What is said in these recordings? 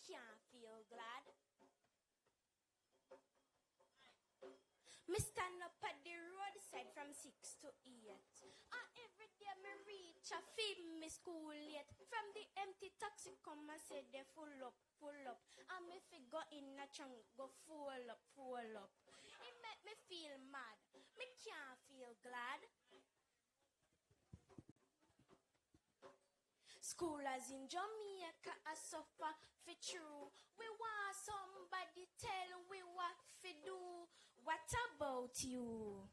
can't feel glad. Me stand up at the roadside from 6 to 8. And every day me reach a feed me school yet. From the empty taxi come and say they full up. And me fi go in a trunk, go full up. It make me feel mad. Me can't feel glad. Schoolers in Jamaica a suffer for true. We want somebody tell we what fi do. What about you?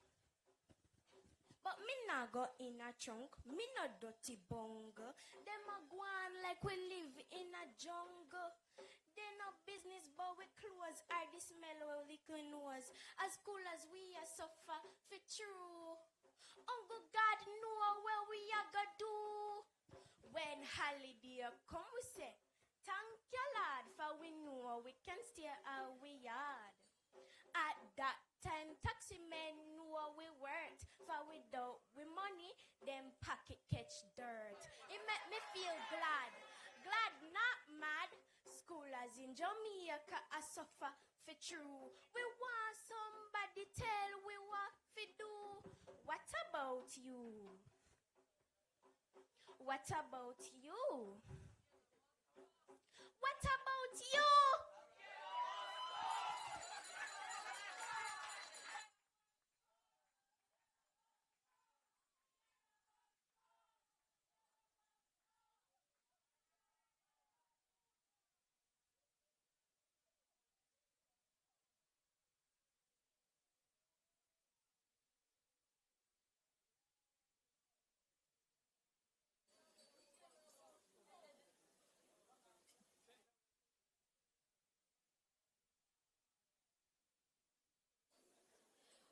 But me nah go in a trunk, me no dirty bungle. Them a go on like we live in a jungle. They no business but we clothes are the smell of liquor nose. As cool as we a suffer for true. Uncle God know what we a go do. When holiday come we say, thank you Lord for we know we can stay our yard. At that time, taxi men know we worth. For without we money, them pocket catch dirt. It make me feel glad. Glad, not mad. Schoolers in Jamaica a suffer for true. We want somebody tell we what we do. What about you? What about you? What about you?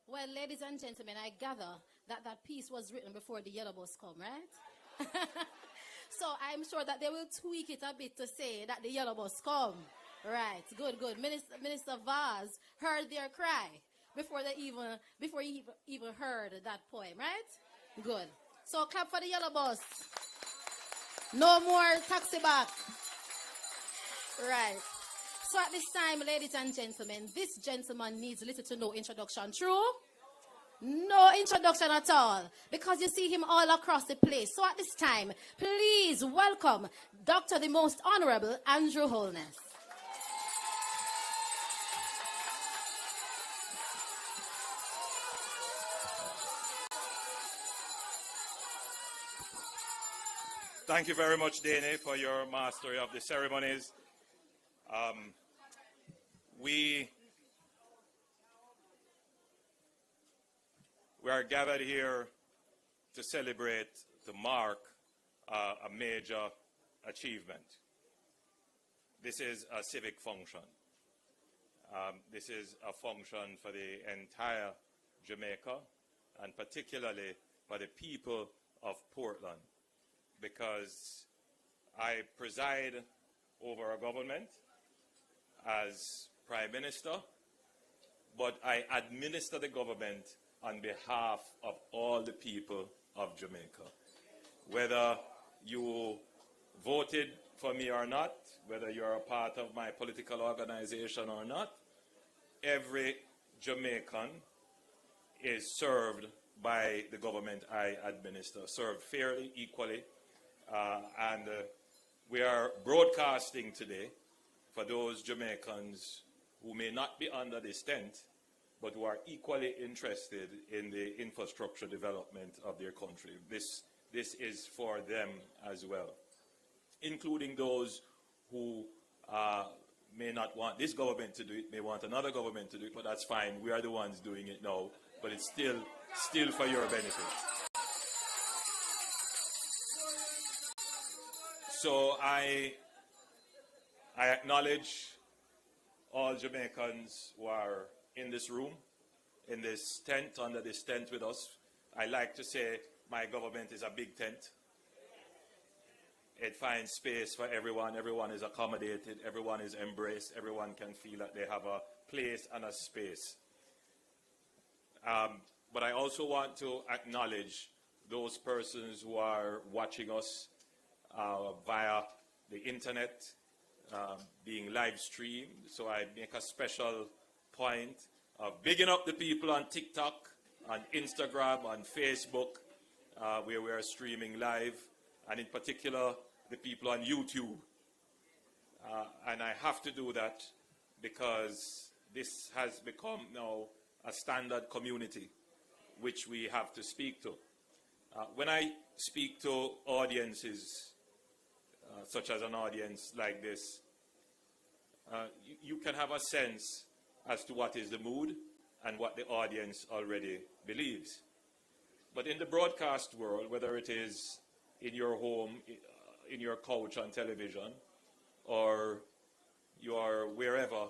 Well, ladies and gentlemen, I gather that that piece was written before the yellow bus come, right? So I'm sure that they will tweak it a bit to say that the yellow bus come. Right, good. Minister Vaz heard their cry before he even heard that poem, right? Good. So clap for the yellow bus. No more taxi back. Right. So at this time, ladies and gentlemen, this gentleman needs little to no introduction. True? No introduction at all, because you see him all across the place. So at this time, please welcome Dr. the Most Honorable Andrew Holness. Thank you very much, Dane, for your mastery of the ceremonies. We are gathered here to celebrate, to mark a major achievement. This is a civic function. This is a function for the entire Jamaica, and particularly for the people of Portland, because I preside over a government as Prime Minister, but I administer the government on behalf of all the people of Jamaica. Whether you voted for me or not, whether you're a part of my political organization or not, every Jamaican is served by the government I administer, served fairly, equally, and we are broadcasting today for those Jamaicans who may not be under this tent, but who are equally interested in the infrastructure development of their country. This is for them as well, including those who may not want this government to do it, may want another government to do it, but that's fine. We are the ones doing it now, but it's still for your benefit. So I acknowledge all Jamaicans who are in this room, in this tent, under this tent with us. I like to say my government is a big tent. It finds space for everyone. Everyone is accommodated. Everyone is embraced. Everyone can feel that they have a place and a space. But I also want to acknowledge those persons who are watching us via the internet, being live streamed. So I make a special point of bigging up the people on TikTok, on Instagram, on Facebook, where we are streaming live, and in particular, the people on YouTube. And I have to do that because this has become now a standard community which we have to speak to. When I speak to audiences, such as an audience like this, you can have a sense as to what is the mood and what the audience already believes. But in the broadcast world, whether it is in your home, in your couch on television, or you are wherever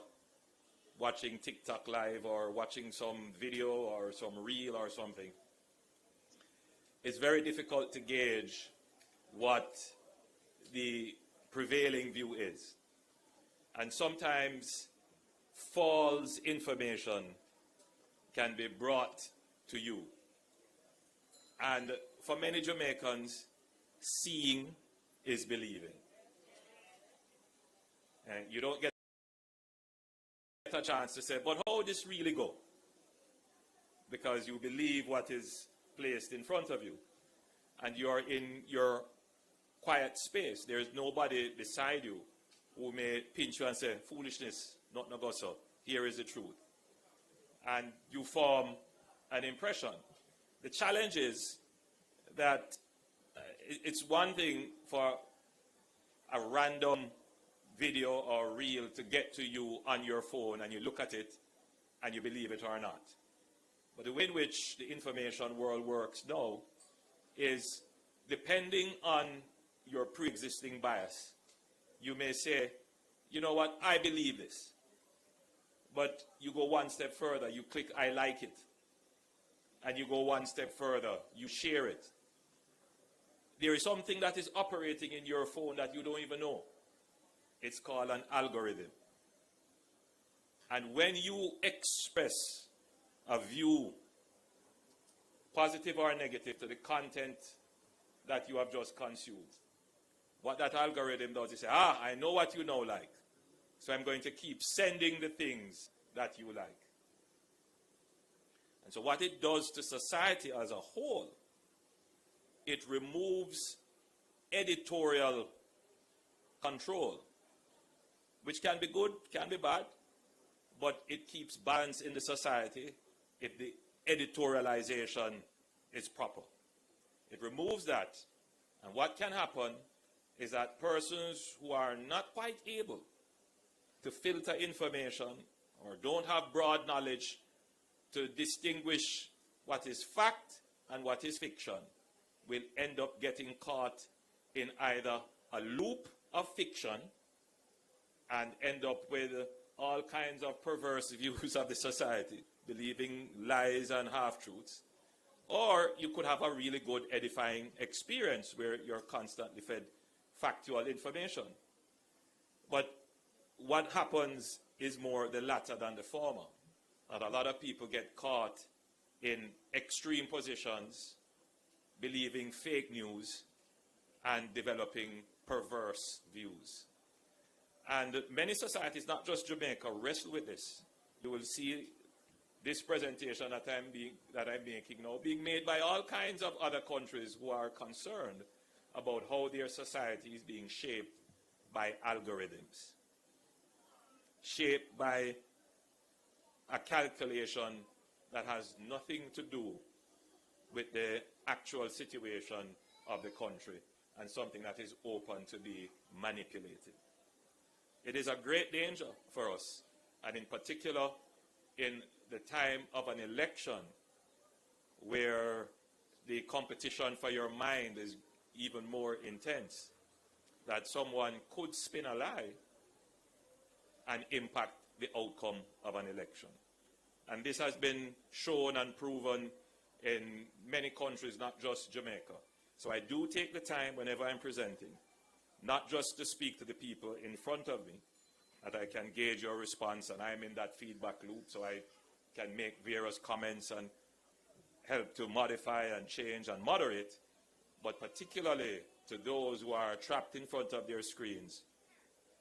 watching TikTok live or watching some video or some reel or something, it's very difficult to gauge what the prevailing view is. And sometimes false information can be brought to you. And for many Jamaicans, seeing is believing. And you don't get a chance to say, but how this really go? Because you believe what is placed in front of you. And you're in your quiet space. There's nobody beside you who may pinch you and say, foolishness, not no go so. Here is the truth. And you form an impression. The challenge is that it's one thing for a random video or reel to get to you on your phone and you look at it and you believe it or not. But the way in which the information world works now is depending on your pre-existing bias. You may say, you know what, I believe this. But you go one step further, you click I like it. And you go one step further, you share it. There is something that is operating in your phone that you don't even know. It's called an algorithm. And when you express a view, positive or negative, to the content that you have just consumed, what that algorithm does is say, I know what you now like. So I'm going to keep sending the things that you like. And so what it does to society as a whole, it removes editorial control, which can be good, can be bad, but it keeps balance in the society if the editorialization is proper. It removes that. And what can happen is that persons who are not quite able to filter information or don't have broad knowledge to distinguish what is fact and what is fiction will end up getting caught in either a loop of fiction and end up with all kinds of perverse views of the society, believing lies and half-truths. Or you could have a really good edifying experience where you're constantly fed factual information. But what happens is more the latter than the former. And a lot of people get caught in extreme positions, believing fake news and developing perverse views. And many societies, not just Jamaica, wrestle with this. You will see this presentation that I'm making now being made by all kinds of other countries who are concerned about how their society is being shaped by algorithms, shaped by a calculation that has nothing to do with the actual situation of the country and something that is open to be manipulated. It is a great danger for us, and in particular in the time of an election where the competition for your mind is even more intense, that someone could spin a lie and impact the outcome of an election. And this has been shown and proven in many countries, not just Jamaica. So I do take the time whenever I'm presenting, not just to speak to the people in front of me, that I can gauge your response, and I'm in that feedback loop, so I can make various comments and help to modify and change and moderate, but particularly to those who are trapped in front of their screens,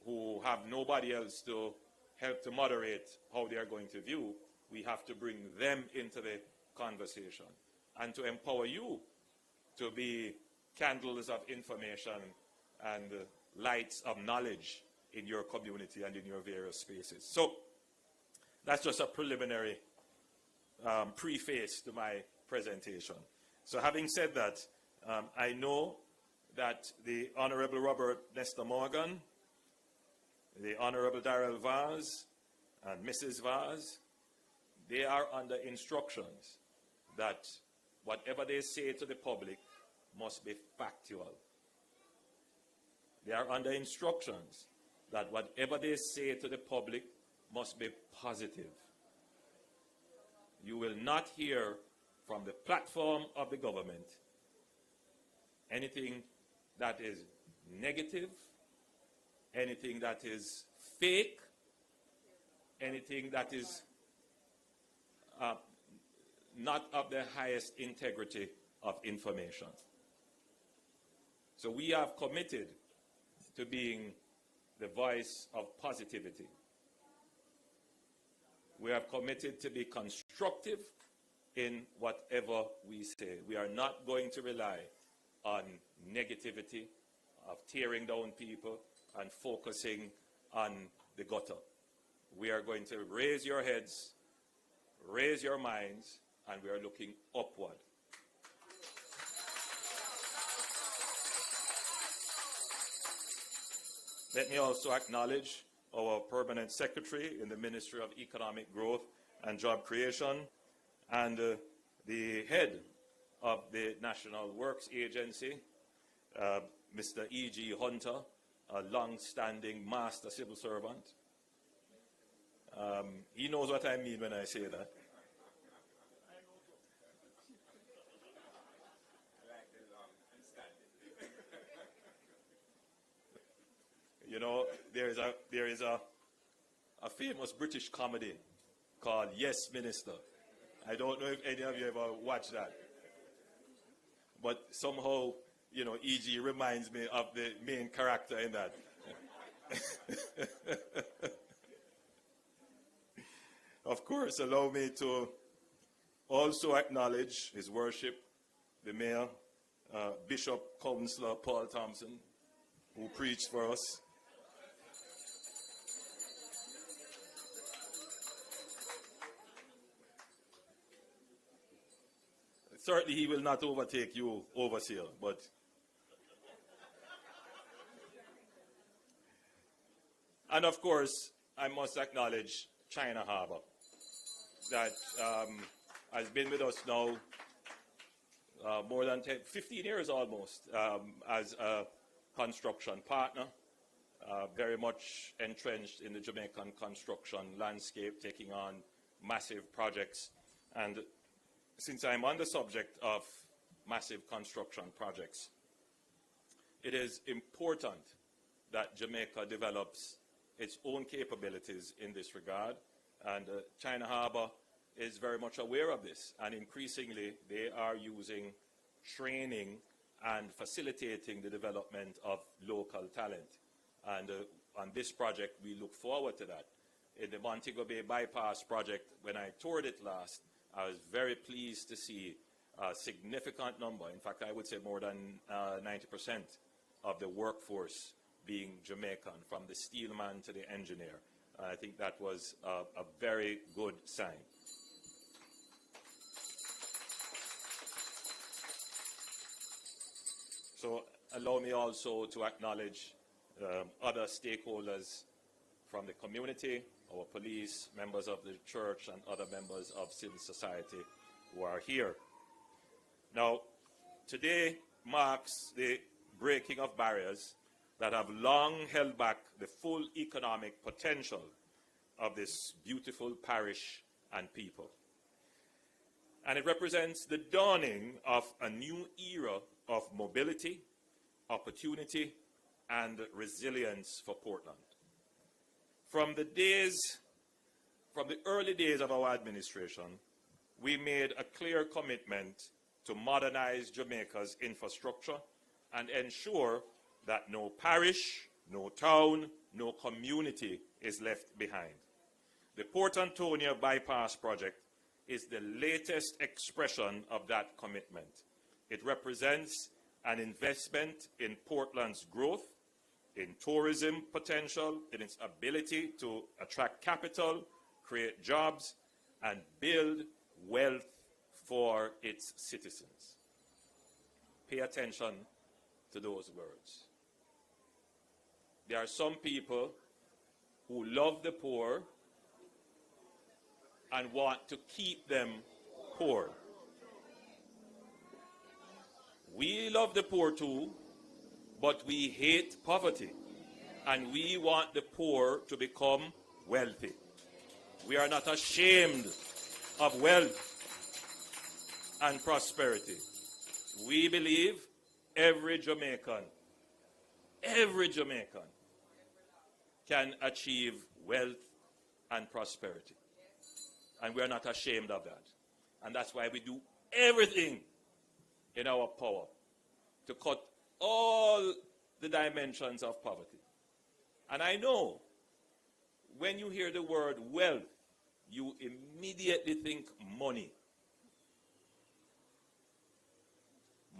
who have nobody else to help to moderate how they are going to view, we have to bring them into the conversation and to empower you to be candles of information and lights of knowledge in your community and in your various spaces. So that's just a preliminary preface to my presentation. So having said that, I know that the Honorable Robert Nestor Morgan, the Honorable Darrell Vaz, and Mrs. Vaz, they are under instructions that whatever they say to the public must be factual. They are under instructions that whatever they say to the public must be positive. You will not hear from the platform of the government anything that is negative, anything that is fake, anything that is not of the highest integrity of information. So we have committed to being the voice of positivity. We have committed to be constructive in whatever we say. We are not going to rely on negativity, of tearing down people and focusing on the gutter. We are going to raise your heads, raise your minds, and we are looking upward. Let me also acknowledge our permanent secretary in the Ministry of Economic Growth and Job Creation, and the head of the National Works Agency, Mr. E.G. Hunter, a long-standing master civil servant. He knows what I mean when I say that. You know, there is a famous British comedy called Yes, Minister. I don't know if any of you ever watched that. But somehow, you know, E.G. reminds me of the main character in that. Of course, allow me to also acknowledge His Worship, the Mayor, Bishop Councillor Paul Thompson, who preached for us. Certainly he will not overtake you, overseer, but and of course I must acknowledge China Harbor that has been with us now more than 15 years almost as a construction partner, very much entrenched in the Jamaican construction landscape, taking on massive projects. And since I'm on the subject of massive construction projects, it is important that Jamaica develops its own capabilities in this regard, and China Harbor is very much aware of this, and increasingly they are using training and facilitating the development of local talent. And on this project, we look forward to that. In the Montego Bay Bypass project, when I toured it last, I was very pleased to see a significant number, in fact, I would say more than 90% of the workforce being Jamaican, from the steelman to the engineer. I think that was a very good sign. So allow me also to acknowledge other stakeholders from the community, our police, members of the church, and other members of civil society who are here. Now, today marks the breaking of barriers that have long held back the full economic potential of this beautiful parish and people. And it represents the dawning of a new era of mobility, opportunity, and resilience for Portland. From the early days of our administration, we made a clear commitment to modernize Jamaica's infrastructure and ensure that no parish, No town, no community is left behind. The Port Antonio Bypass Project is the latest expression of that commitment. It represents an investment in Portland's growth, in tourism potential, in its ability to attract capital, create jobs, and build wealth for its citizens. Pay attention to those words. There are some people who love the poor and want to keep them poor. We love the poor too, but we hate poverty, and we want the poor to become wealthy. We are not ashamed of wealth and prosperity. We believe every Jamaican can achieve wealth and prosperity. And we are not ashamed of that. And that's why we do everything in our power to cut all the dimensions of poverty. And I know when you hear the word wealth, you immediately think money.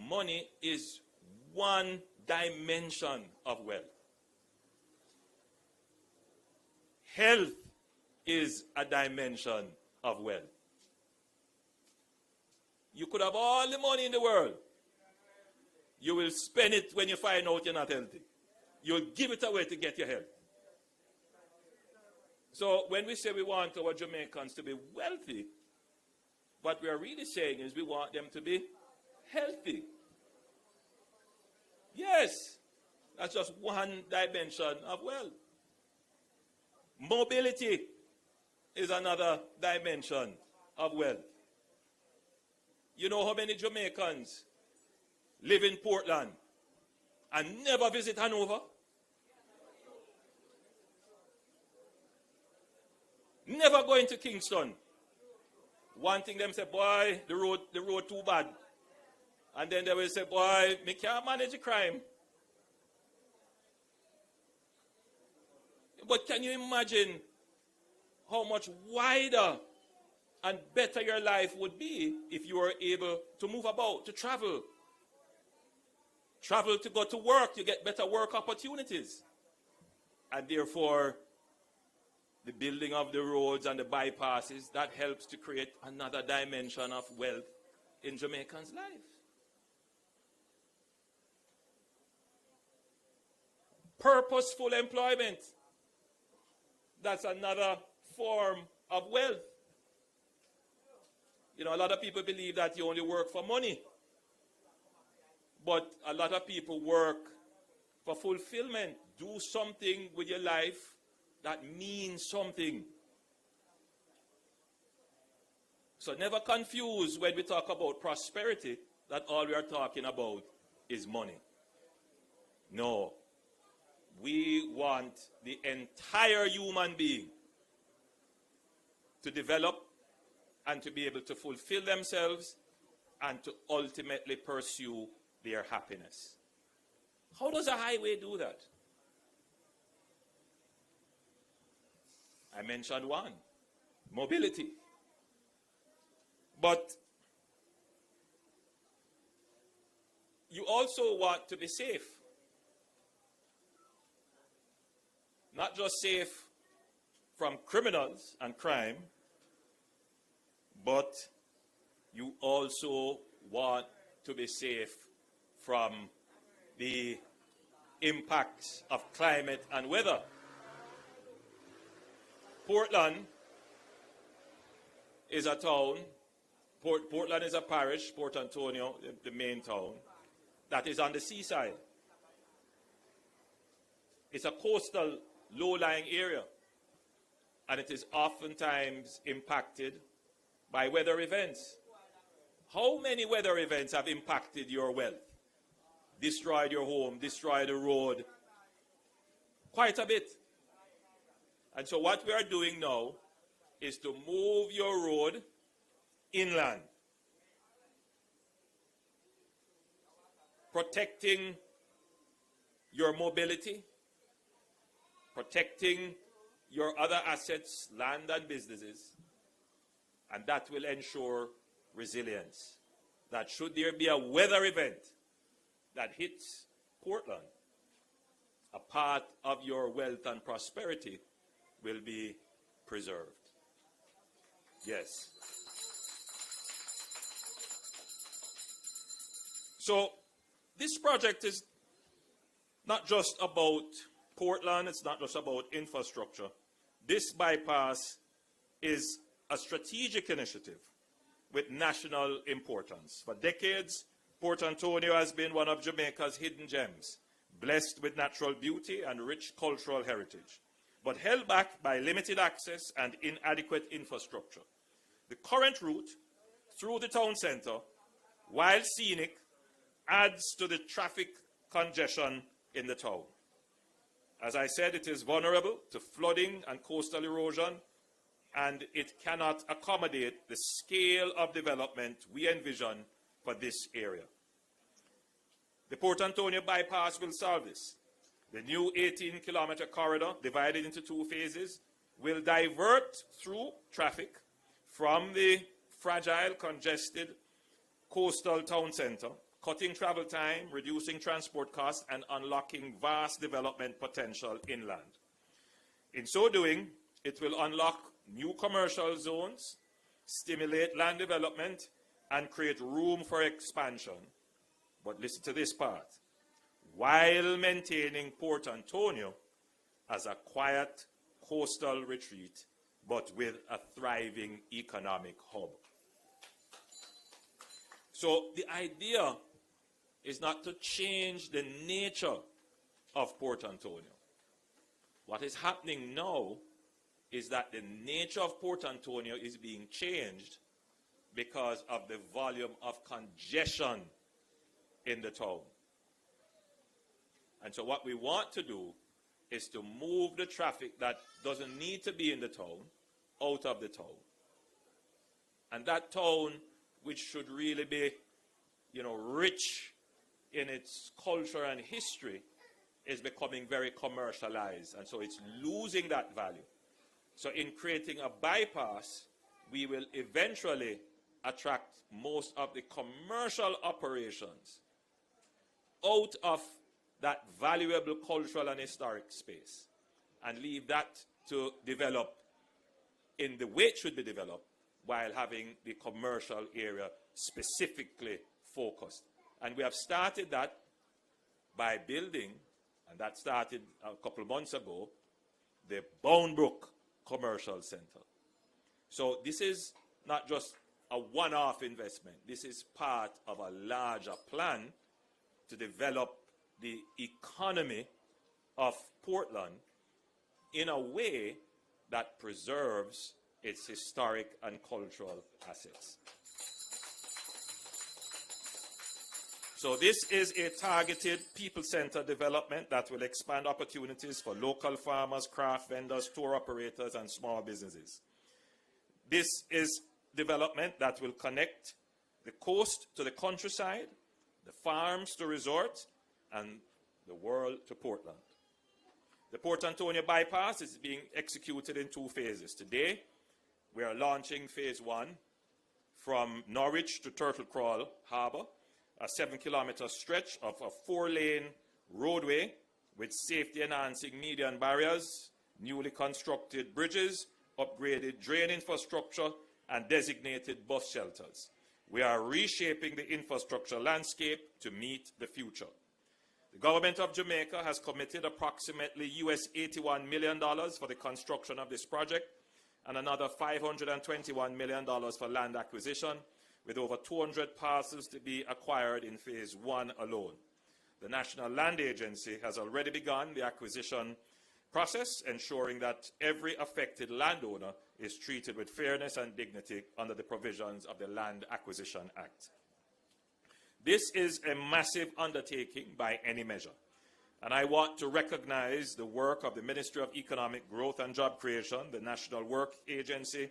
Money is one dimension of wealth. Health is a dimension of wealth. You could have all the money in the world. You will spend it when you find out you're not healthy. You'll give it away to get your health. So when we say we want our Jamaicans to be wealthy, what we are really saying is we want them to be healthy. Yes, that's just one dimension of wealth. Mobility is another dimension of wealth. You know how many Jamaicans live in Portland and never visit Hanover? Never going to Kingston. One thing them say, boy, the road too bad. And then they will say, boy, me can't manage the crime. But can you imagine how much wider and better your life would be if you were able to move about, to travel? Travel to go to work, you get better work opportunities. And therefore, the building of the roads and the bypasses, that helps to create another dimension of wealth in Jamaicans' life. Purposeful employment, that's another form of wealth. You know, a lot of people believe that you only work for money. But a lot of people work for fulfillment. Do something with your life that means something. So never confuse when we talk about prosperity that all we are talking about is money. No. We want the entire human being to develop and to be able to fulfill themselves and to ultimately pursue their happiness. How does a highway do that? I mentioned one, mobility. But you also want to be safe. Not just safe from criminals and crime, but you also want to be safe from the impacts of climate and weather. Portland is a town, Portland is a parish, Port Antonio, the main town, that is on the seaside. It's a coastal, low-lying area, and it is oftentimes impacted by weather events. How many weather events have impacted your wealth? Destroyed your home, destroyed the road? Quite a bit. And so what we are doing now is to move your road inland, protecting your mobility, protecting your other assets, land and businesses, and that will ensure resilience. That should there be a weather event that hits Portland, a part of your wealth and prosperity will be preserved. Yes. So this project is not just about Portland, it's not just about infrastructure. This bypass is a strategic initiative with national importance. For decades, Port Antonio has been one of Jamaica's hidden gems, blessed with natural beauty and rich cultural heritage, but held back by limited access and inadequate infrastructure. The current route through the town center, while scenic, adds to the traffic congestion in the town. As I said, it is vulnerable to flooding and coastal erosion, and it cannot accommodate the scale of development we envision for this area. The Port Antonio bypass will solve this. The new 18-kilometer corridor, divided into 2 phases, will divert through traffic from the fragile, congested coastal town center, cutting travel time, reducing transport costs, and unlocking vast development potential inland. In so doing, it will unlock new commercial zones, stimulate land development, and create room for expansion. But listen to this part. While maintaining Port Antonio as a quiet coastal retreat, but with a thriving economic hub. So the idea is not to change the nature of Port Antonio. What is happening now is that the nature of Port Antonio is being changed because of the volume of congestion in the town. And so what we want to do is to move the traffic that doesn't need to be in the town out of the town. And that town, which should really be, rich in its culture and history, is becoming very commercialized. And so it's losing that value. So in creating a bypass, we will eventually attract most of the commercial operations out of that valuable cultural and historic space and leave that to develop in the way it should be developed while having the commercial area specifically focused. And we have started that by building, and that started a couple of months ago, the Boundbrook Commercial Center. So this is not just a one-off investment. This is part of a larger plan to develop the economy of Portland in a way that preserves its historic and cultural assets. So this is a targeted people-centered development that will expand opportunities for local farmers, craft vendors, tour operators, and small businesses. This is development that will connect the coast to the countryside, the farms to resorts, and the world to Portland. The Port Antonio bypass is being executed in 2 phases. Today, we are launching phase 1 from Norwich to Turtle Crawl Harbor, a 7-kilometer stretch of a 4-lane roadway with safety-enhancing median barriers, newly constructed bridges, upgraded drain infrastructure, and designated bus shelters. We are reshaping the infrastructure landscape to meet the future. The government of Jamaica has committed approximately US $81 million for the construction of this project and another $521 million for land acquisition, with over 200 parcels to be acquired in phase 1 alone. The National Land Agency has already begun the acquisition process, ensuring that every affected landowner is treated with fairness and dignity under the provisions of the Land Acquisition Act. This is a massive undertaking by any measure, and I want to recognize the work of the Ministry of Economic Growth and Job Creation, the National Work Agency,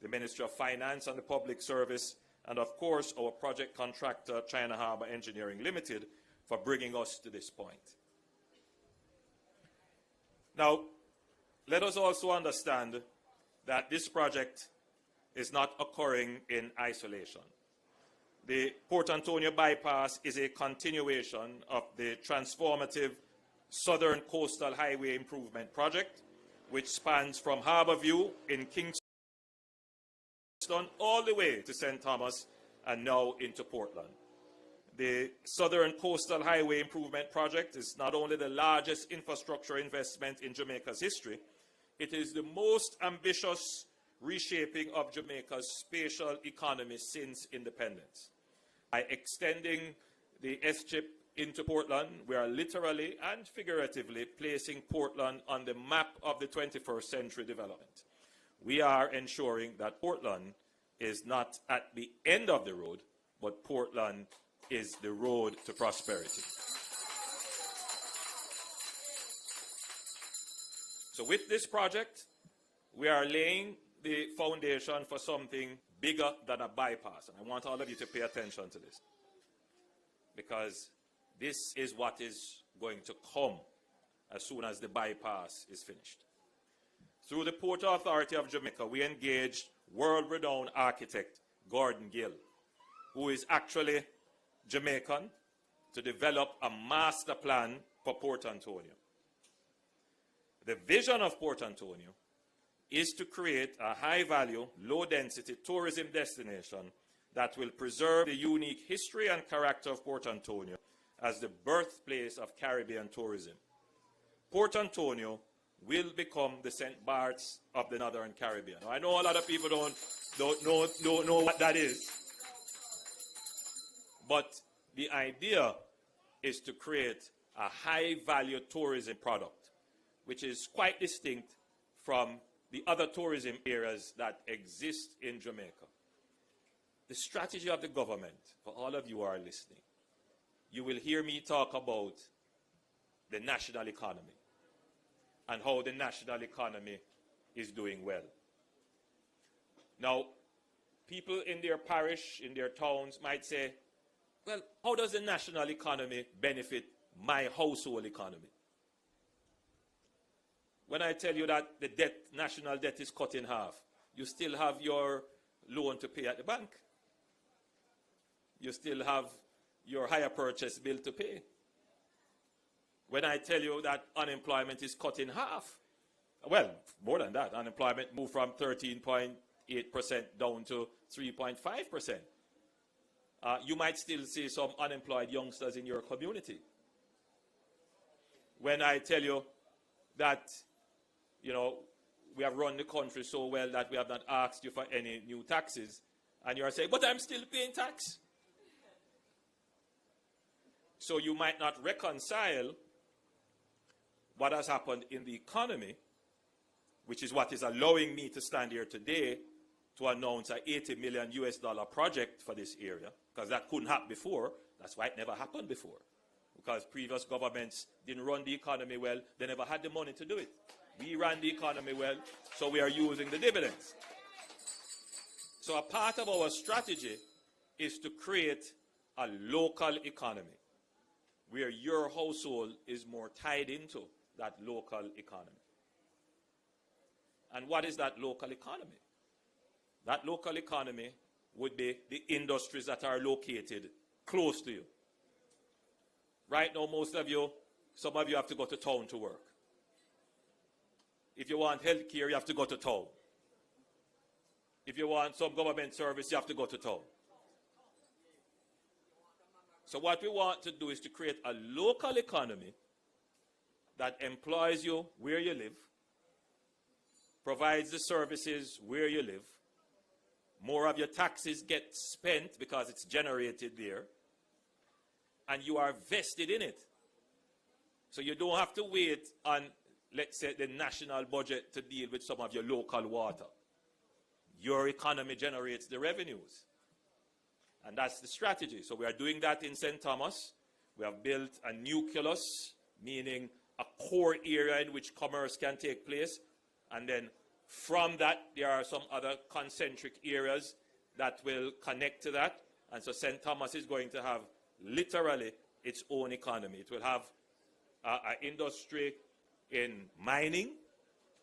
the Ministry of Finance and the Public Service, and of course our project contractor, China Harbour Engineering Limited, for bringing us to this point. Now, let us also understand that this project is not occurring in isolation. The Port Antonio Bypass is a continuation of the transformative Southern Coastal Highway Improvement Project, which spans from Harborview in Kingston all the way to St. Thomas and now into Portland. The Southern Coastal Highway Improvement Project is not only the largest infrastructure investment in Jamaica's history, it is the most ambitious reshaping of Jamaica's spatial economy since independence. By extending the S-chip into Portland, we are literally and figuratively placing Portland on the map of the 21st century development. We are ensuring that Portland is not at the end of the road, but Portland is the road to prosperity. So with this project, we are laying the foundation for something bigger than a bypass. And I want all of you to pay attention to this, because this is what is going to come as soon as the bypass is finished. Through the Port Authority of Jamaica, we engaged world-renowned architect Gordon Gill, who is actually Jamaican, to develop a master plan for Port Antonio. The vision of Port Antonio is to create a high-value, low-density tourism destination that will preserve the unique history and character of Port Antonio as the birthplace of Caribbean tourism. Port Antonio will become the St. Bart's of the Northern Caribbean. Now, I know a lot of people don't know what that is, but the idea is to create a high-value tourism product, which is quite distinct from the other tourism areas that exist in Jamaica. The strategy of the government, for all of you who are listening, you will hear me talk about the national economy and how the national economy is doing well. Now, people in their parish, in their towns might say, well, how does the national economy benefit my household economy? When I tell you that the debt, national debt is cut in half, you still have your loan to pay at the bank. You still have your hire purchase bill to pay. When I tell you that unemployment is cut in half, well, more than that, unemployment moved from 13.8% down to 3.5%. You might still see some unemployed youngsters in your community. When I tell you that, you know, we have run the country so well that we have not asked you for any new taxes, and you're saying, but I'm still paying tax. So you might not reconcile what has happened in the economy, which is what is allowing me to stand here today to announce an $80 million project for this area, because that couldn't happen before. That's why it never happened before, because previous governments didn't run the economy well. They never had the money to do it. We ran the economy well, so we are using the dividends. So a part of our strategy is to create a local economy where your household is more tied into that local economy. And what is that local economy? That local economy would be the industries that are located close to you. Right now, most of you, some of you have to go to town to work. If you want health care, you have to go to town. If you want some government service, you have to go to town. So what we want to do is to create a local economy that employs you where you live, provides the services where you live, more of your taxes get spent because it's generated there, and you are vested in it. So you don't have to wait on, let's say, the national budget to deal with some of your local water. Your economy generates the revenues. And that's the strategy. So we are doing that in St. Thomas. We have built a nucleus, meaning a core area in which commerce can take place. And then from that, there are some other concentric areas that will connect to that. And so St. Thomas is going to have literally its own economy. It will have an industry in mining,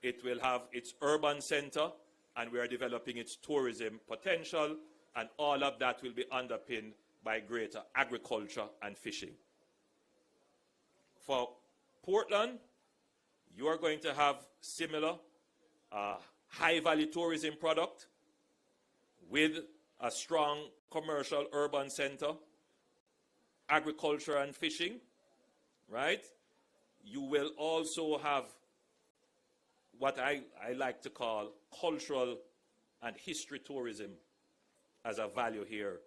it will have its urban center, and we are developing its tourism potential, and all of that will be underpinned by greater agriculture and fishing. For Portland, you are going to have similar high-value tourism product with a strong commercial urban center, agriculture and fishing, right? You will also have what I like to call cultural and history tourism as a value here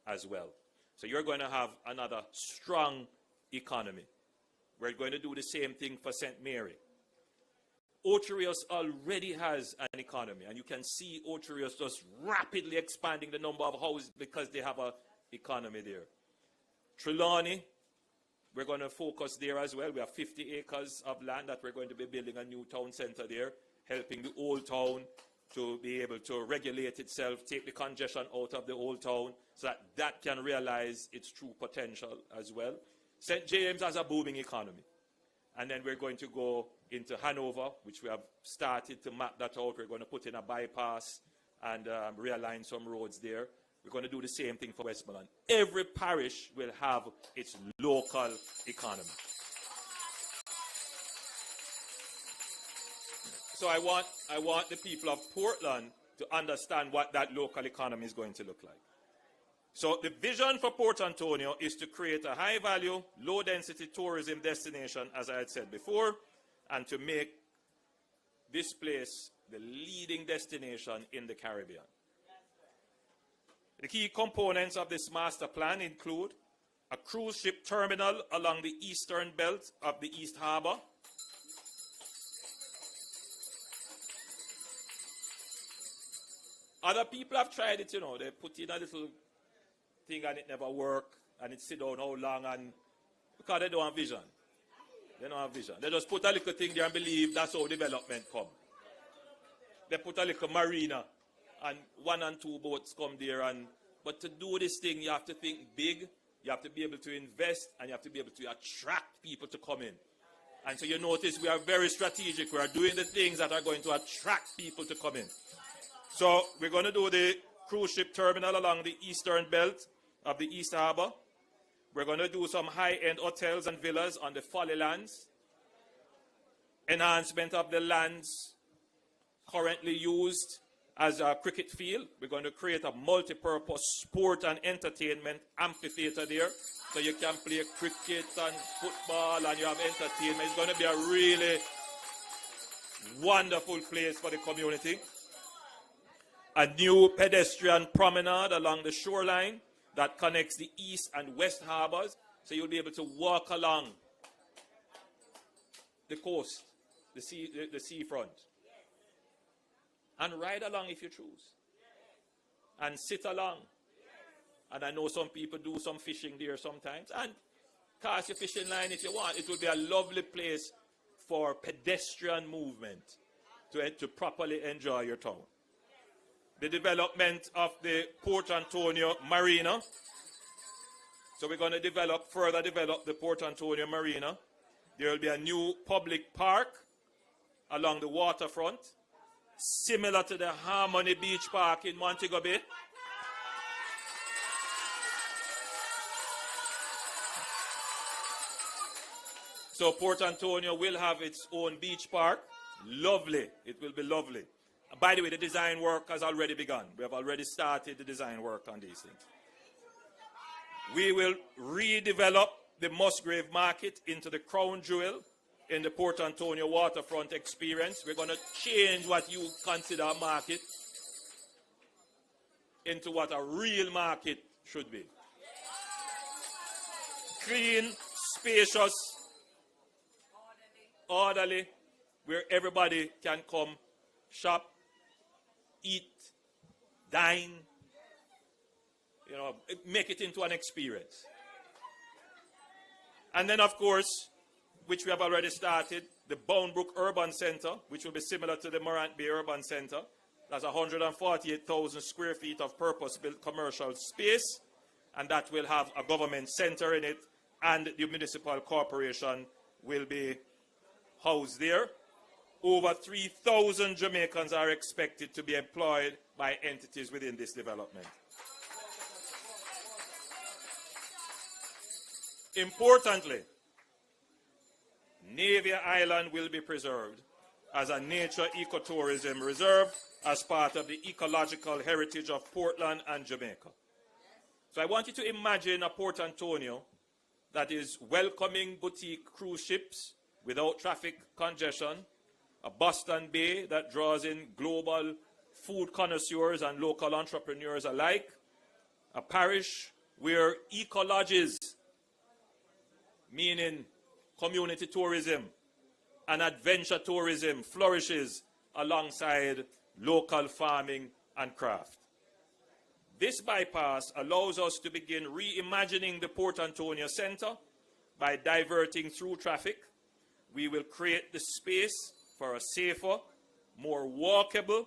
as well. So you're going to have another strong economy. We're going to do the same thing for St. Mary. Ocho Rios already has an economy, and you can see Ocho Rios just rapidly expanding the number of houses because they have an economy there. Trelawney, we're going to focus there as well. We have 50 acres of land that we're going to be building a new town center there, helping the old town to be able to regulate itself, take the congestion out of the old town, so that that can realize its true potential as well. St. James has a booming economy. And then we're going to go into Hanover, which we have started to map that out. We're going to put in a bypass and realign some roads there. We're going to do the same thing for Westmoreland. Every parish will have its local economy. So I want the people of Portland to understand what that local economy is going to look like. So the vision for Port Antonio is to create a high-value, low-density tourism destination, as I had said before, and to make this place the leading destination in the Caribbean. The key components of this master plan include a cruise ship terminal along the eastern belt of the East Harbor, other people have tried it, you know, they put in a little thing and it never worked, and it sit down how long, and because they don't have vision. They don't have vision. They just put a little thing there and believe that's how development come. They put a little marina and 1 and 2 boats come there, but to do this thing you have to think big, you have to be able to invest, and you have to be able to attract people to come in. And so you notice we are very strategic. We are doing the things that are going to attract people to come in. So we're going to do the cruise ship terminal along the eastern belt of the East Harbor. We're going to do some high-end hotels and villas on the Folly lands. Enhancement of the lands currently used as a cricket field. We're going to create a multi-purpose sport and entertainment amphitheater there. So you can play cricket and football and you have entertainment. It's going to be a really wonderful place for the community. A new pedestrian promenade along the shoreline that connects the east and west harbors, so you'll be able to walk along the coast, the seafront, and ride along if you choose, and sit along. And I know some people do some fishing there sometimes, and cast your fishing line if you want. It will be a lovely place for pedestrian movement to properly enjoy your town. The development of the Port Antonio Marina. So we're going to further develop the Port Antonio Marina. There will be a new public park along the waterfront, similar to the Harmony Beach Park in Montego Bay. So Port Antonio will have its own beach park. Lovely. It will be lovely. By the way, the design work has already begun. We have already started the design work on these things. We will redevelop the Musgrave Market into the crown jewel in the Port Antonio waterfront experience. We're going to change what you consider a market into what a real market should be. Clean, spacious, orderly, where everybody can come, shop, eat, dine, you know, make it into an experience. And then, of course, which we have already started, the Boundbrook Urban Center, which will be similar to the Morant Bay Urban Center. That's 148,000 square feet of purpose-built commercial space, and that will have a government center in it, and the municipal corporation will be housed there. Over 3,000 Jamaicans are expected to be employed by entities within this development. Importantly, Navia Island will be preserved as a nature ecotourism reserve as part of the ecological heritage of Portland and Jamaica. So I want you to imagine a Port Antonio that is welcoming boutique cruise ships without traffic congestion, a Boston Bay that draws in global food connoisseurs and local entrepreneurs alike, a parish where ecolodges, meaning community tourism and adventure tourism, flourishes alongside local farming and craft. This bypass allows us to begin reimagining the Port Antonio Center by diverting through traffic. We will create the space for a safer, more walkable,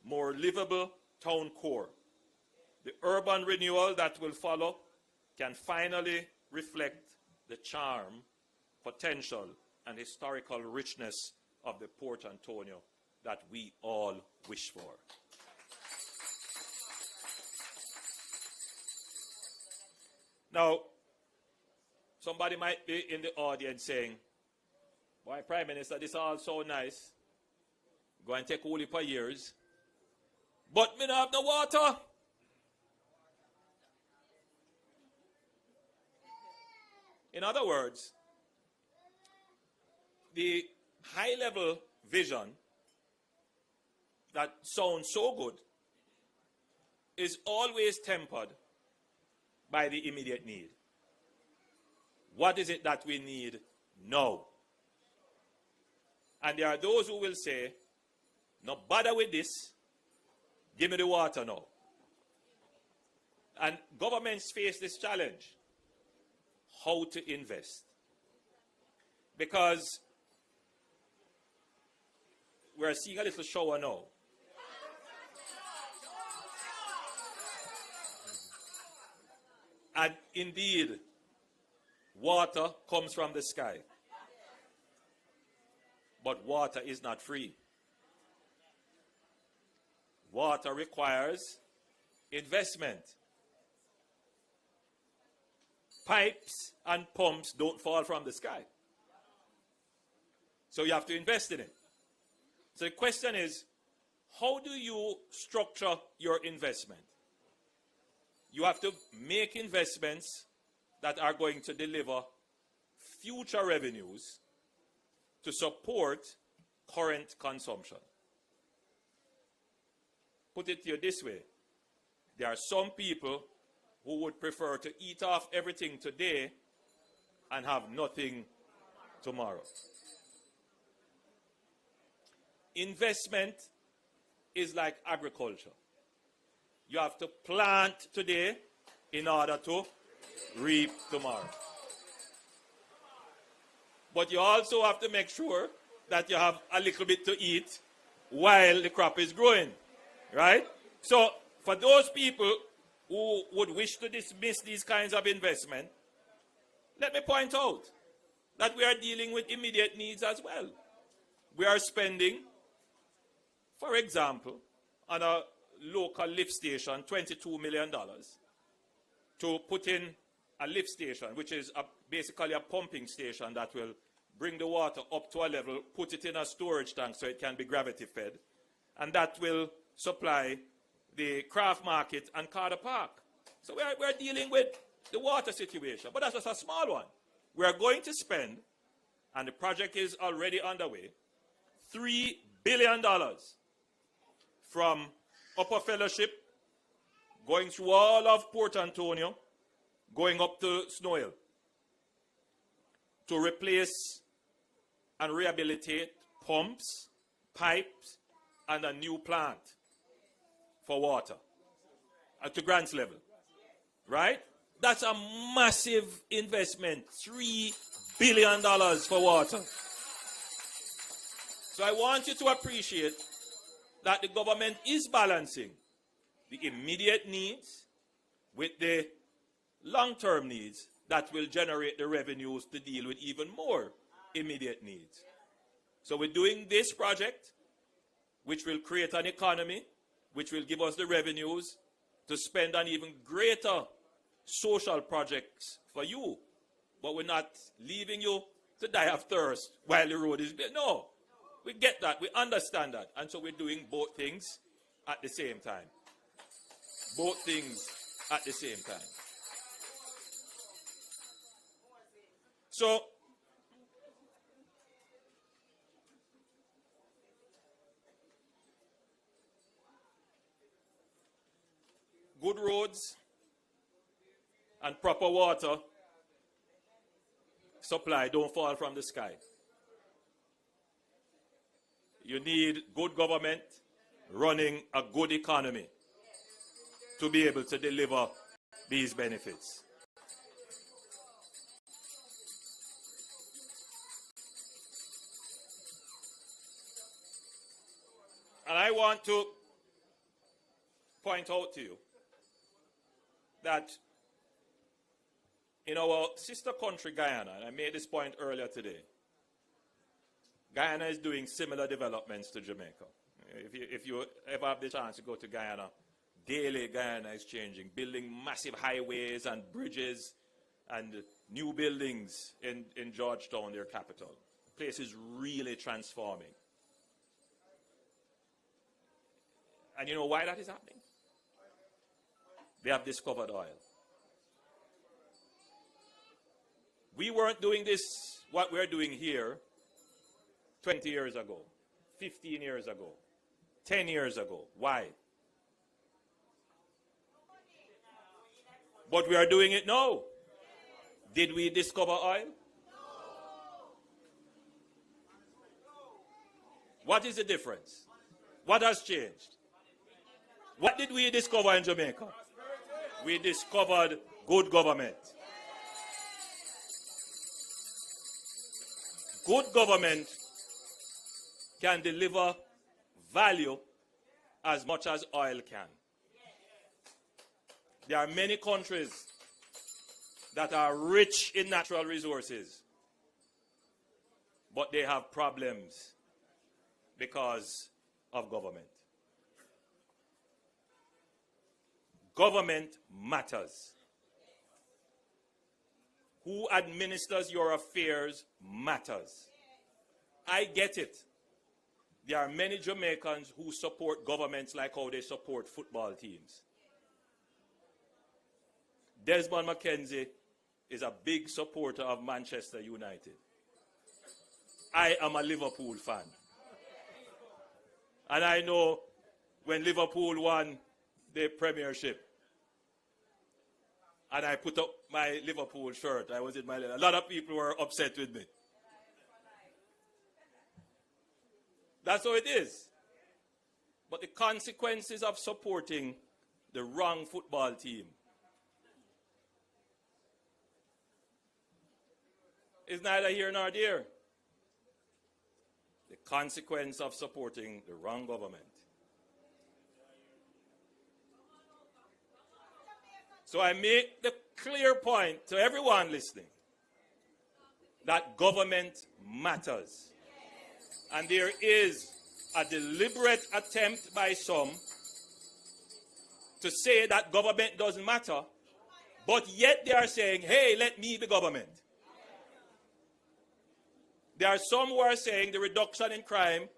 more livable town core. The urban renewal that will follow can finally reflect the charm, potential, and historical richness of the Port Antonio that we all wish for. Now, somebody might be in the audience saying, "Why, Prime Minister, this all so nice. Go and take only for years. But me not have no water." In other words, the high-level vision that sounds so good is always tempered by the immediate need. What is it that we need now? And there are those who will say, "No bother with this, give me the water now." And governments face this challenge: how to invest. Because we're seeing a little shower now. And indeed, water comes from the sky. But water is not free. Water requires investment. Pipes and pumps don't fall from the sky. So you have to invest in it. So the question is, how do you structure your investment? You have to make investments that are going to deliver future revenues to support current consumption. Put it to you this way: there are some people who would prefer to eat off everything today and have nothing tomorrow. Investment is like agriculture. You have to plant today in order to reap tomorrow. But you also have to make sure that you have a little bit to eat while the crop is growing, right? So for those people who would wish to dismiss these kinds of investment, let me point out that we are dealing with immediate needs as well. We are spending, for example, on a local lift station, $22 million to put in a lift station, which is basically a pumping station that will bring the water up to a level, put it in a storage tank so it can be gravity fed, and that will supply the craft market and Carter Park. So we're dealing with the water situation, but that's just a small one. We are going to spend, and the project is already underway, $3 billion from Upper Fellowship, going through all of Port Antonio, going up to Snow Hill, to replace and rehabilitate pumps, pipes, and a new plant for water to Grants level, right? That's a massive investment, $3 billion for water. So I want you to appreciate that the government is balancing the immediate needs with the long-term needs that will generate the revenues to deal with even more immediate needs. So we're doing this project, which will create an economy, which will give us the revenues to spend on even greater social projects for you. But we're not leaving you to die of thirst while the road is built. No, we get that, we understand that. And so we're doing both things at the same time. Both things at the same time. So, good roads and proper water supply don't fall from the sky. You need good government running a good economy to be able to deliver these benefits. And I want to point out to you that in our sister country, Guyana, and I made this point earlier today, Guyana is doing similar developments to Jamaica. If you ever have the chance to go to Guyana, daily Guyana is changing, building massive highways and bridges and new buildings in Georgetown, their capital. The place is really transforming. And you know why that is happening? They have discovered oil. We weren't doing this, what we're doing here, 20 years ago, 15 years ago, 10 years ago. Why? But we are doing it now. Did we discover oil? What is the difference? What has changed? What did we discover in Jamaica? We discovered good government. Good government can deliver value as much as oil can. There are many countries that are rich in natural resources, but they have problems because of government. Government matters. Who administers your affairs matters. I get it. There are many Jamaicans who support governments like how they support football teams. Desmond McKenzie is a big supporter of Manchester United. I am a Liverpool fan. And I know when Liverpool won the Premiership, and I put up my Liverpool shirt, I was in a lot of people were upset with me. That's how it is. But the consequences of supporting the wrong football team is neither here nor there. The consequence of supporting the wrong government. So I make the clear point to everyone listening that government matters. And there is a deliberate attempt by some to say that government doesn't matter, but yet they are saying, hey, let me be government. There are some who are saying the reduction in crime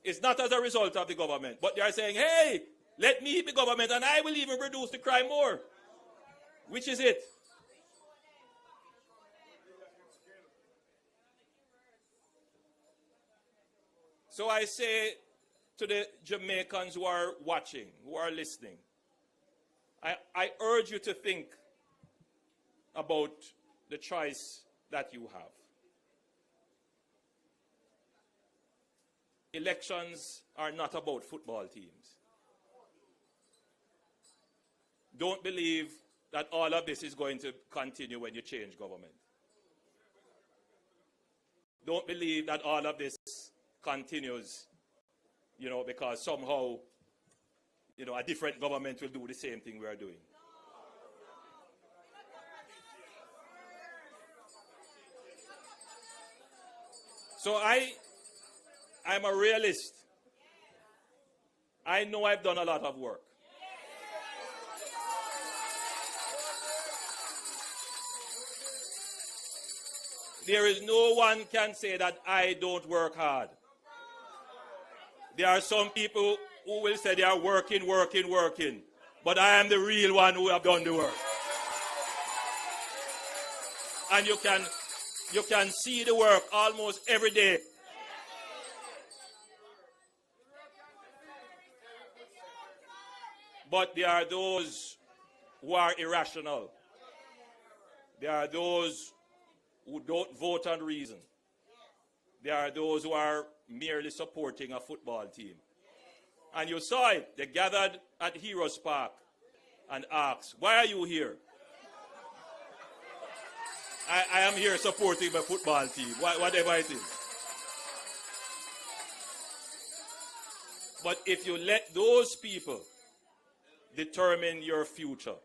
is not as a result of the government, but they are saying, hey, let me be government and I will even reduce the crime more. Which is it? So I say to the Jamaicans who are watching, who are listening, I urge you to think about the choice that you have. Elections are not about football teams. Don't believe that all of this is going to continue when you change government. Don't believe that all of this continues, because somehow, a different government will do the same thing we are doing. So I'm a realist. I know I've done a lot of work. There is no one can say that I don't work hard. There are some people who will say they are working. But I am the real one who have done the work. And you can see the work almost every day. But there are those who are irrational. There are those who don't vote on reason. There are those who are merely supporting a football team. And you saw it. They gathered at Heroes Park and asked, why are you here? I am here supporting my football team, whatever it is. But if you let those people determine your future,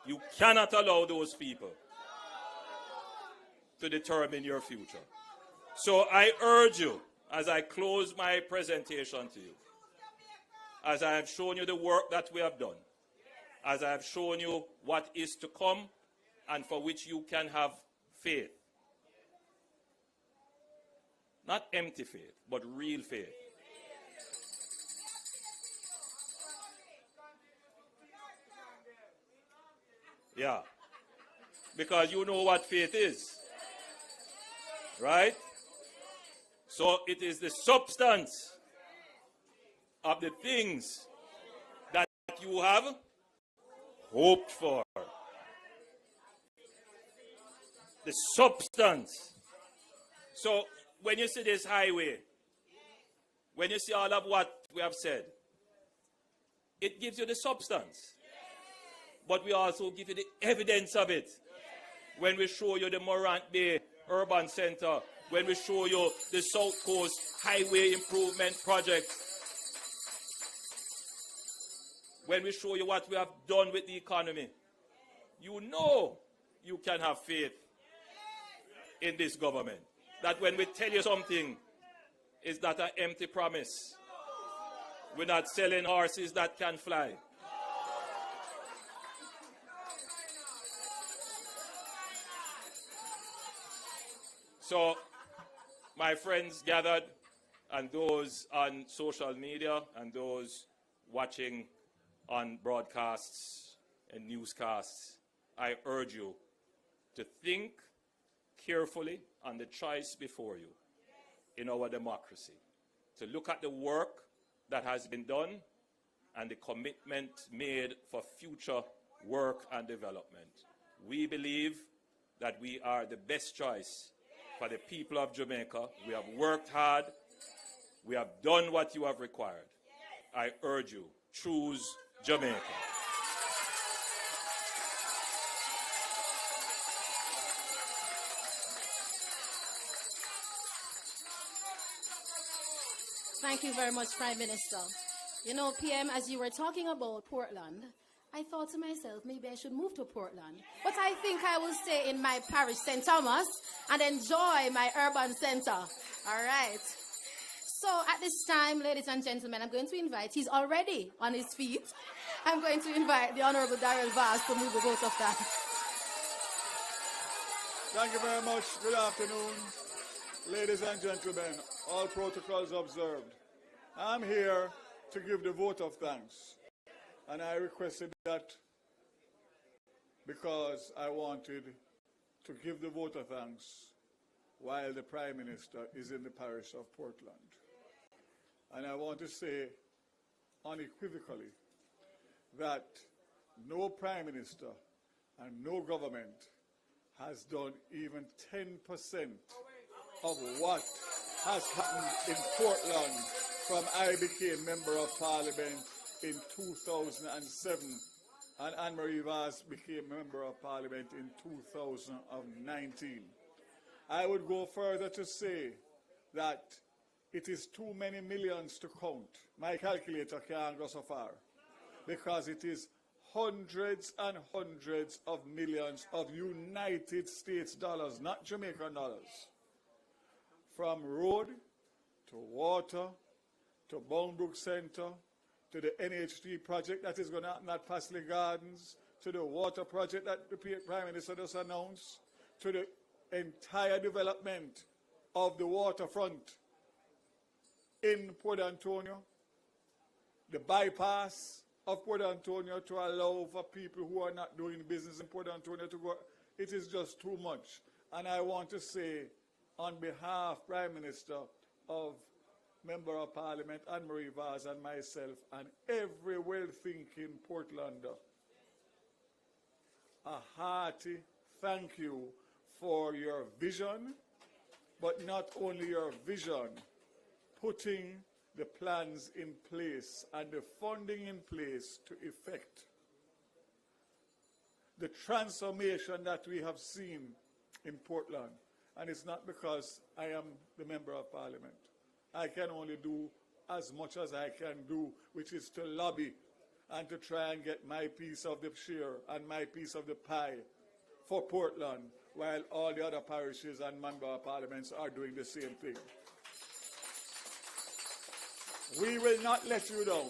you cannot allow those people to determine your future. So I urge you, as I close my presentation to you, as I have shown you the work that we have done, as I have shown you what is to come and for which you can have faith. Not empty faith, but real faith. Yeah. Because you know what faith is. Right? So it is the substance of the things that you have hoped for. The substance. So when you see this highway, when you see all of what we have said, it gives you the substance. But we also give you the evidence of it. When we show you the Morant Bay Urban Center, when we show you the South Coast Highway Improvement Project, when we show you what we have done with the economy, you know you can have faith in this government. That when we tell you something, it's not an empty promise. We're not selling horses that can fly. So, my friends gathered, and those on social media, and those watching on broadcasts and newscasts, I urge you to think carefully on the choice before you in our democracy, to look at the work that has been done and the commitment made for future work and development. We believe that we are the best choice for the people of Jamaica. We have worked hard. We have done what you have required. I urge you, choose Jamaica. Thank you very much, Prime Minister. You know, PM, as you were talking about Portland, I thought to myself, maybe I should move to Portland. But I think I will stay in my parish, St. Thomas, and enjoy my urban center. All right. So at this time, ladies and gentlemen, I'm going to invite, he's already on his feet. I'm going to invite the Honorable Darrell Vaz to move the vote of thanks. Thank you very much. Good afternoon, ladies and gentlemen. All protocols observed. I'm here to give the vote of thanks. And I requested that because I wanted to give the vote of thanks while the Prime Minister is in the parish of Portland. And I want to say unequivocally that no Prime Minister and no government has done even 10% of what has happened in Portland from I became Member of Parliament in 2007 and Anne-Marie Vaz became Member of Parliament in 2019. I would go further to say that it is too many millions to count. My calculator can't go so far because it is hundreds and hundreds of millions of United States dollars, not Jamaican dollars, from road to water to Boundbrook Center to the NHT project that is going to happen at Pasley Gardens, to the water project that the Prime Minister just announced, to the entire development of the waterfront in Port Antonio, the bypass of Port Antonio to allow for people who are not doing business in Port Antonio to go. It is just too much. And I want to say, on behalf, Prime Minister, of Member of Parliament Anne-Marie Vaz and myself and every well-thinking Portlander, a hearty thank you for your vision, but not only your vision, putting the plans in place and the funding in place to effect the transformation that we have seen in Portland. And it's not because I am the Member of Parliament. I can only do as much as I can do, which is to lobby and to try and get my piece of the share and my piece of the pie for Portland, while all the other parishes and Member of Parliaments are doing the same thing. We will not let you down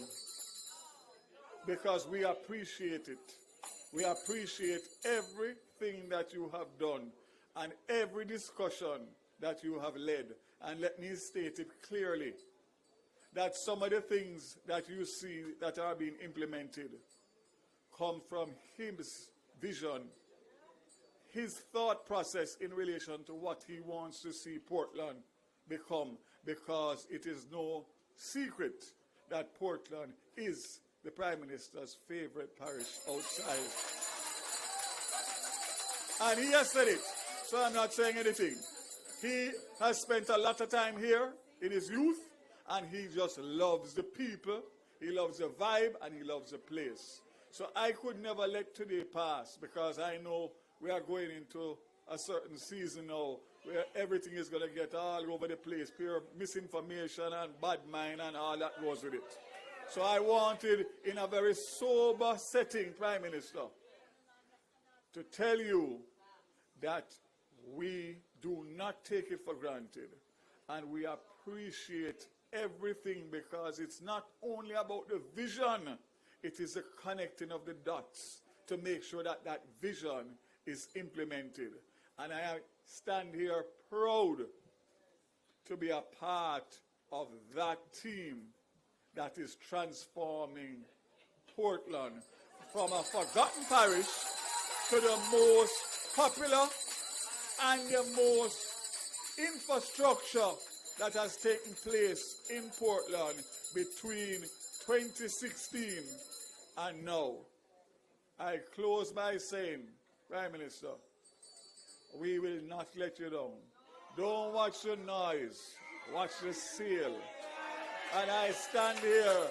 because we appreciate it. We appreciate everything that you have done and every discussion that you have led. And let me state it clearly that some of the things that you see that are being implemented come from his vision, his thought process in relation to what he wants to see Portland become, because it is no secret that Portland is the Prime Minister's favorite parish outside. And he has said it, so I'm not saying anything. He has spent a lot of time here in his youth, and he just loves the people, he loves the vibe, and he loves the place. So I could never let today pass, because I know we are going into a certain season now where everything is going to get all over the place, pure misinformation and bad mind and all that goes with it. So I wanted, in a very sober setting, Prime Minister, to tell you that we do not take it for granted, and we appreciate everything, because it's not only about the vision, it is the connecting of the dots to make sure that that vision is implemented. And I stand here proud to be a part of that team that is transforming Portland from a forgotten parish to the most popular and the most infrastructure that has taken place in Portland between 2016 and now. I close by saying, Prime Minister, we will not let you down. Don't watch the noise, watch the sail. And I stand here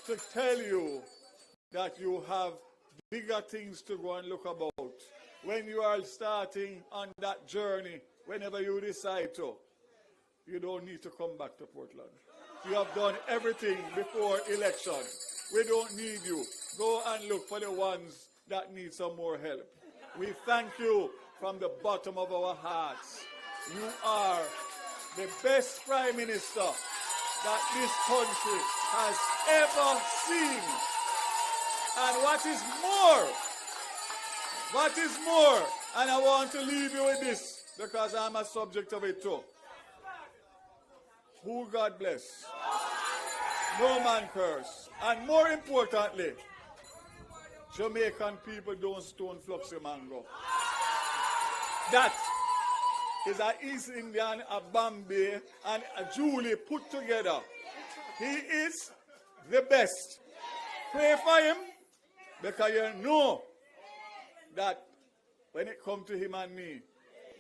to tell you that you have bigger things to go and look about. When you are starting on that journey, whenever you decide to, you don't need to come back to Portland. You have done everything before election. We don't need you. Go and look for the ones that need some more help. We thank you from the bottom of our hearts. You are the best Prime Minister that this country has ever seen. And what is more, and I want to leave you with this, because I'm a subject of it too. Who God bless, no man curse. And more importantly, Jamaican people don't stone Fluxy Mango. That is a East Indian, a Bombay, and a Julie put together. He is the best. Pray for him, because you know that when it comes to him and me,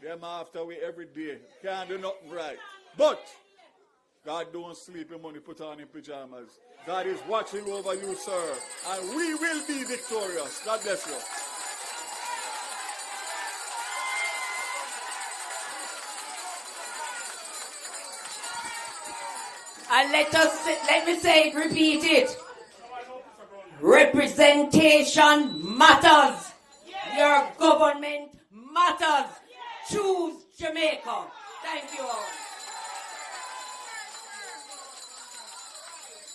them after we every day. Can't do nothing right. But God don't sleep in money put on in pajamas. God is watching over you, sir. And we will be victorious. God bless you. And let me say it, repeat it. Representation matters. Your government matters. Choose Jamaica. Thank you all.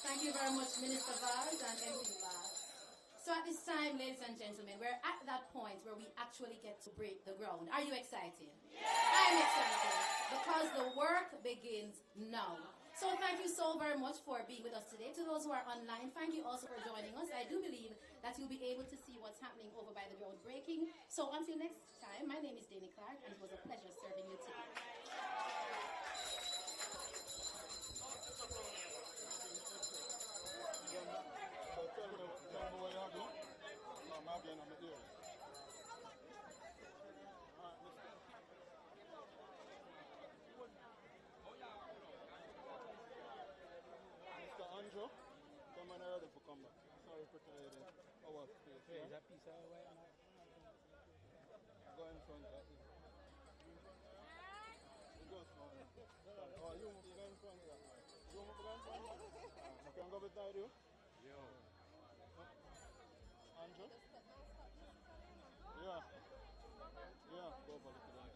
Thank you very much, Minister Vaz and MP Vaz. So at this time, ladies and gentlemen, we're at that point where we actually get to break the ground. Are you excited? Yeah! I'm excited because the work begins now. So thank you so very much for being with us today. To those who are online, thank you also for joining us. I do believe that you'll be able to see what's happening over by the groundbreaking. So until next time, my name is Danny Clark, and it was a pleasure serving you today. Come on, ready for come back. Sorry for today. Our space. Yeah, is that piece of way? Go in front of it. You go small. Oh, you move in front of that. You move in front of that. I can go beside you. Yo. Andrew? Yeah. Yeah, go over the today.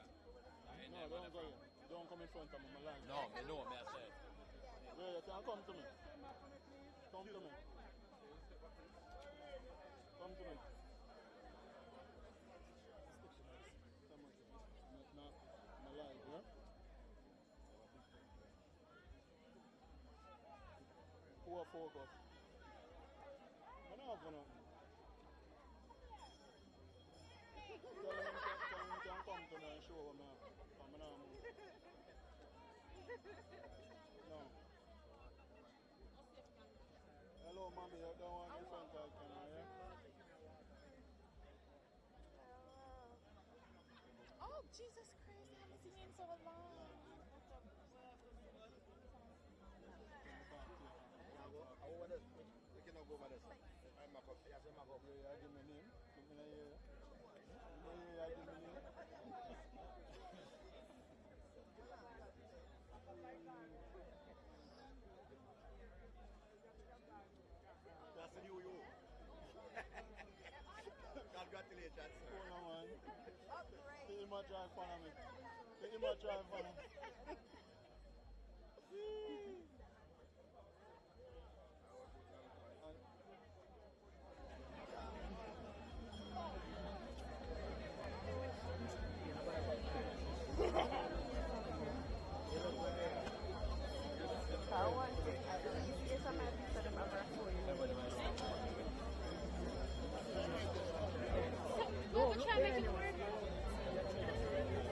No, don't go here. Don't come in front of me, my line. No, me know, me I said. Yeah, you can come to me. Come to me. Come to me. My life, yeah? Poor focus. I don't have one. Tell him he can come to me and show him now. I'm not move. No. Hello, mommy. I don't want this one to camera, yeah? Oh, Jesus Christ, I haven't seen you in so long. We cannot go over this. I'm a cop. Yes, I'm a cop. Yeah, give me name. Give me name. Yeah, give me name. That's a new you. Congratulations. Hold on, man. Take him a drive for me. Take him a drive for me.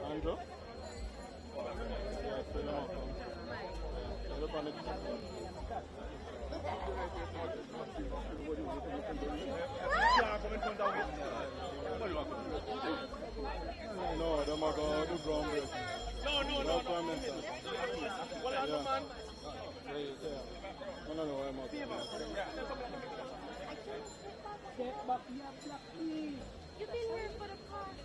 Andrew? Yeah, fill him up. Look on it. No, they're not going to do ground break. No. Well, I'm the man. No, I'm not. You've been here for the past.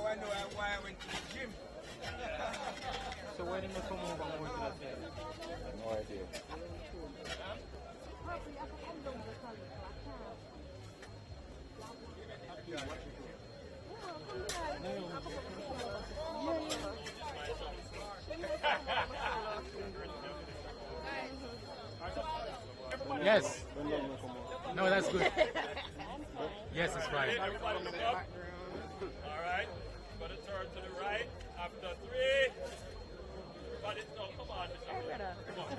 I know why I went to the gym. So why didn't you come over and work that day? No idea. Yes. No, that's good. Yes, it's fine. Everybody look up. All right. Got to turn to the right. After 3. Everybody, no, come on, Mr. Come on.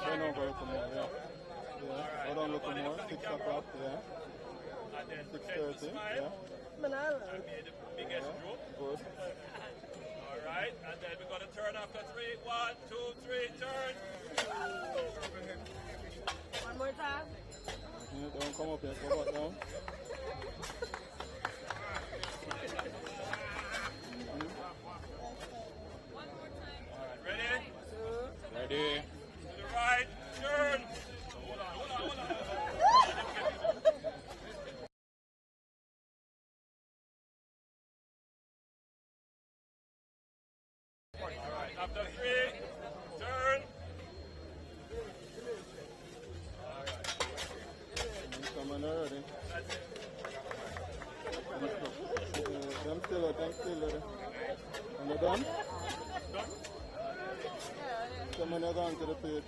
They know going to more, yeah. Yeah. Hold on, look more. 6 o'clock, yeah. And then 6:30, yeah. I made the biggest group. Good. All right. And then we're going to turn after 3. 1, 2, 3, turn. One more time. Yeah, don't come up here, go back down. Ready? To the right, turn. And you done? Come on, you're going to the page.